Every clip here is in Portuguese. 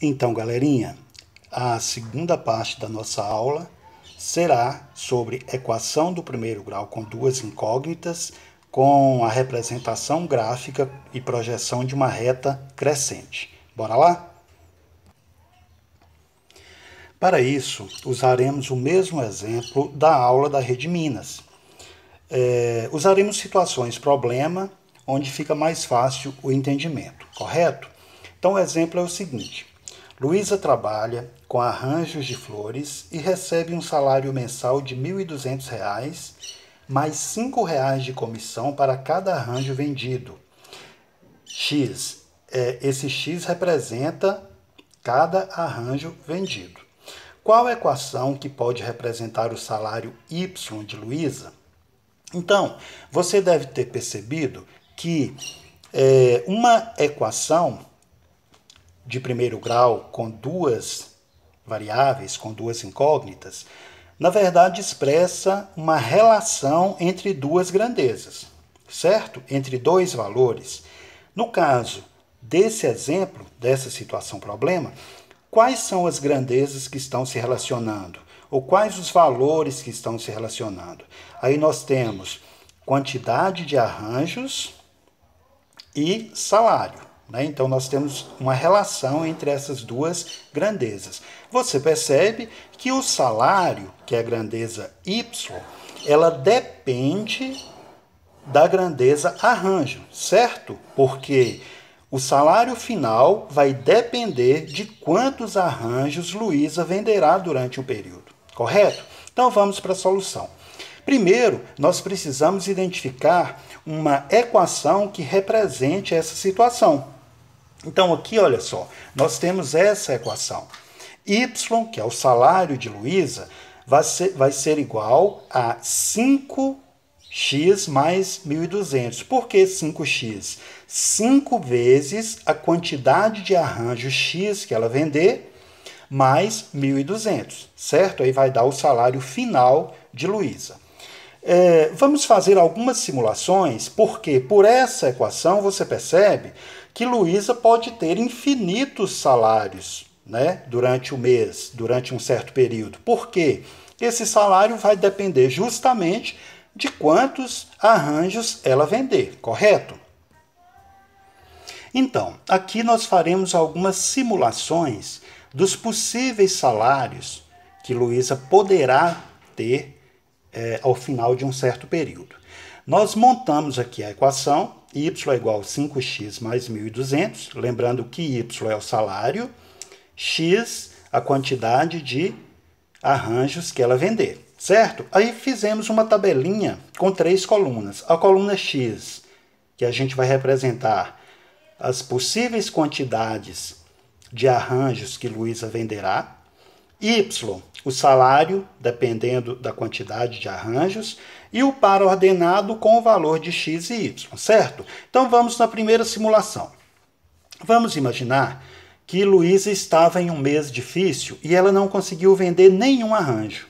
Então, galerinha, a segunda parte da nossa aula será sobre equação do primeiro grau com duas incógnitas, com a representação gráfica e projeção de uma reta crescente. Bora lá? Para isso, usaremos o mesmo exemplo da aula da Rede Minas. Usaremos situações problema, onde fica mais fácil o entendimento, correto? Então, o exemplo é o seguinte. Luísa trabalha com arranjos de flores e recebe um salário mensal de R$ 1.200, mais R$ 5 de comissão para cada arranjo vendido. X. Esse X representa cada arranjo vendido. Qual a equação que pode representar o salário Y de Luísa? Então, você deve ter percebido que uma equação de primeiro grau com duas variáveis, com duas incógnitas, na verdade expressa uma relação entre duas grandezas, certo? Entre dois valores. No caso desse exemplo, dessa situação problema, quais são as grandezas que estão se relacionando? Ou quais os valores que estão se relacionando? Aí nós temos quantidade de arranjos e salário. Então, nós temos uma relação entre essas duas grandezas. Você percebe que o salário, que é a grandeza Y, ela depende da grandeza arranjo, certo? Porque o salário final vai depender de quantos arranjos Luísa venderá durante o período, correto? Então, vamos para a solução. Primeiro, nós precisamos identificar uma equação que represente essa situação. Então, aqui, olha só, nós temos essa equação. Y, que é o salário de Luísa, vai ser igual a 5x mais 1.200. Por que 5x? 5 vezes a quantidade de arranjo X que ela vender, mais 1.200, certo? Aí vai dar o salário final de Luísa. Vamos fazer algumas simulações, porque por essa equação você percebe que Luísa pode ter infinitos salários, né, durante o mês, durante um certo período. Por quê? Esse salário vai depender justamente de quantos arranjos ela vender, correto? Então, aqui nós faremos algumas simulações dos possíveis salários que Luísa poderá ter ao final de um certo período. Nós montamos aqui a equação, y é igual a 5x mais 1.200, lembrando que y é o salário, x a quantidade de arranjos que ela vender, certo? Aí fizemos uma tabelinha com 3 colunas. A coluna x, que a gente vai representar as possíveis quantidades de arranjos que Luísa venderá, y, o salário, dependendo da quantidade de arranjos, e o par ordenado com o valor de x e y, certo? Então vamos na primeira simulação. Vamos imaginar que Luísa estava em um mês difícil e ela não conseguiu vender nenhum arranjo.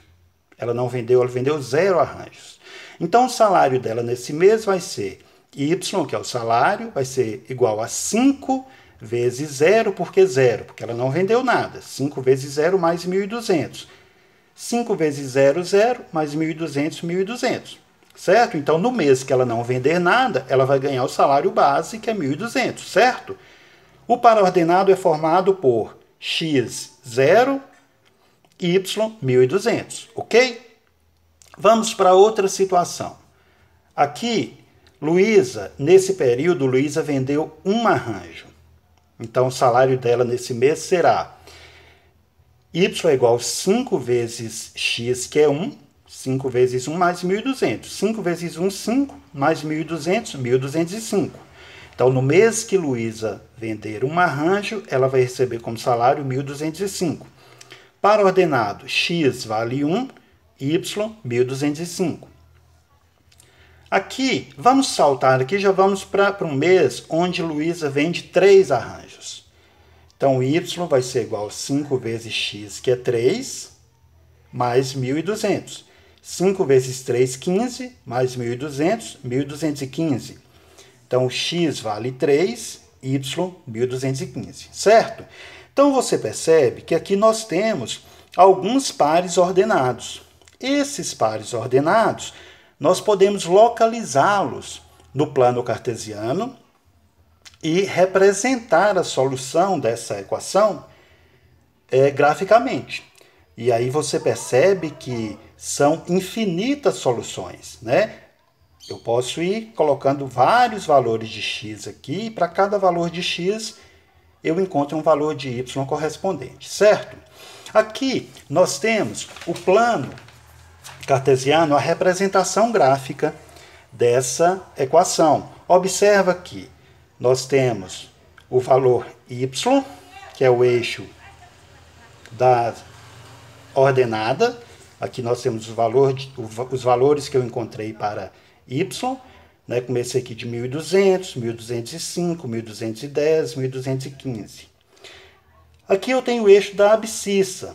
Ela vendeu 0 arranjos. Então o salário dela nesse mês vai ser y, que é o salário, vai ser igual a 5 vezes 0, porque ela não vendeu nada. 5 vezes 0 mais 1.200. 5 vezes 0, 0, mais 1.200, 1.200. Certo? Então, no mês que ela não vender nada, ela vai ganhar o salário base, que é 1.200, certo? O par ordenado é formado por x, 0, y, 1.200, ok? Vamos para outra situação. Aqui, nesse período, Luísa vendeu um arranjo. Então, o salário dela nesse mês será y é igual a 5 vezes x, que é 1. 5 vezes 1 mais 1.200. 5 vezes 1, 5. Mais 1.200, 1.205. Então, no mês que Luísa vender um arranjo, ela vai receber como salário 1.205. Para ordenado, x vale 1, y, 1.205. Aqui, vamos saltar aqui, já vamos para um mês onde Luísa vende 3 arranjos. Então, y vai ser igual a 5 vezes x, que é 3, mais 1.200. 5 vezes 3, 15, mais 1.200, 1.215. Então, x vale 3, y, 1.215, certo? Então você percebe que aqui nós temos alguns pares ordenados. Esses pares ordenados, nós podemos localizá-los no plano cartesiano e representar a solução dessa equação graficamente. E aí você percebe que são infinitas soluções, né? Eu posso ir colocando vários valores de x aqui, e para cada valor de x eu encontro um valor de y correspondente, certo? Aqui nós temos o plano cartesiano, a representação gráfica dessa equação. Observa que nós temos o valor y, que é o eixo da ordenada. Aqui nós temos os valores que eu encontrei para y, né? Comecei aqui de 1.200, 1.205, 1.210, 1.215. Aqui eu tenho o eixo da abscissa,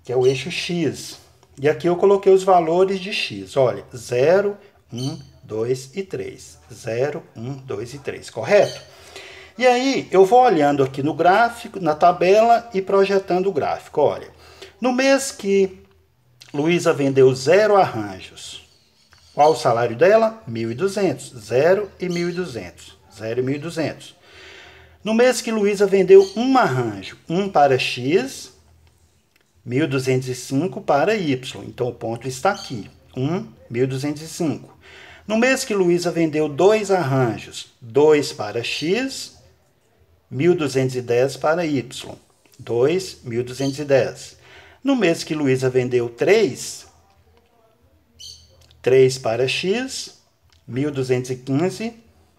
que é o eixo x. E aqui eu coloquei os valores de x. Olha, 0, 1, 2 e 3. 0, 1, 2 e 3, correto? E aí eu vou olhando aqui no gráfico, na tabela e projetando o gráfico. Olha, no mês que Luísa vendeu 0 arranjos, qual o salário dela? 1.200. 0 e 1.200. 0 e 1.200. No mês que Luísa vendeu um arranjo, 1 para x, 1.205 para y. Então o ponto está aqui, 1.205. No mês que Luísa vendeu 2 arranjos, 2 para x, 1.210 para y. 2, 1.210. No mês que Luísa vendeu 3 para x, 1.215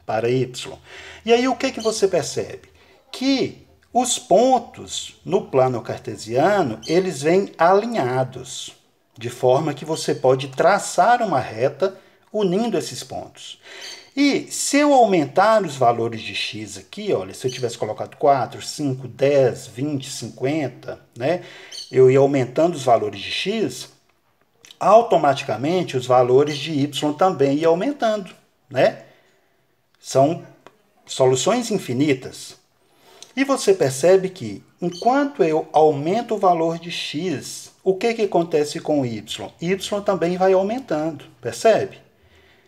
para y. E aí o que você percebe? Que os pontos no plano cartesiano, eles vêm alinhados, de forma que você pode traçar uma reta unindo esses pontos. E se eu aumentar os valores de x aqui, olha, se eu tivesse colocado 4, 5, 10, 20, 50, né, eu ia aumentando os valores de x, automaticamente os valores de y também iam aumentando, né? São soluções infinitas. E você percebe que, enquanto eu aumento o valor de x, o que acontece com o y? Y também vai aumentando, percebe?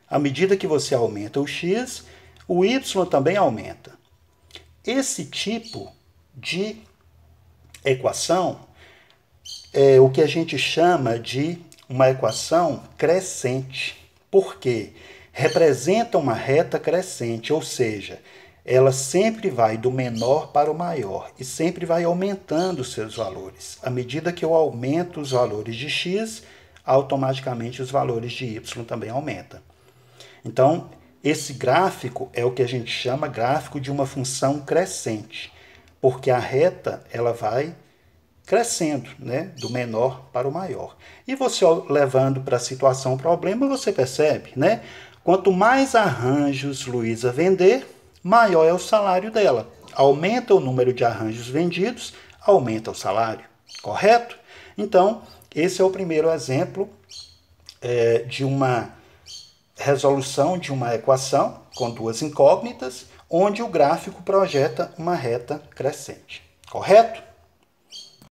À medida que você aumenta o x, o y também aumenta. Esse tipo de equação é o que a gente chama de uma equação crescente. Por quê? Representa uma reta crescente, ou seja, ela sempre vai do menor para o maior e sempre vai aumentando os seus valores. À medida que eu aumento os valores de x, automaticamente os valores de y também aumentam. Então, esse gráfico é o que a gente chama gráfico de uma função crescente, porque a reta ela vai crescendo, né, do menor para o maior. E você levando para a situação problema, você percebe, né? Quanto mais arranjos Luísa vender, maior é o salário dela. Aumenta o número de arranjos vendidos, aumenta o salário, correto? Então, esse é o primeiro exemplo de uma resolução de uma equação com duas incógnitas, onde o gráfico projeta uma reta crescente, correto?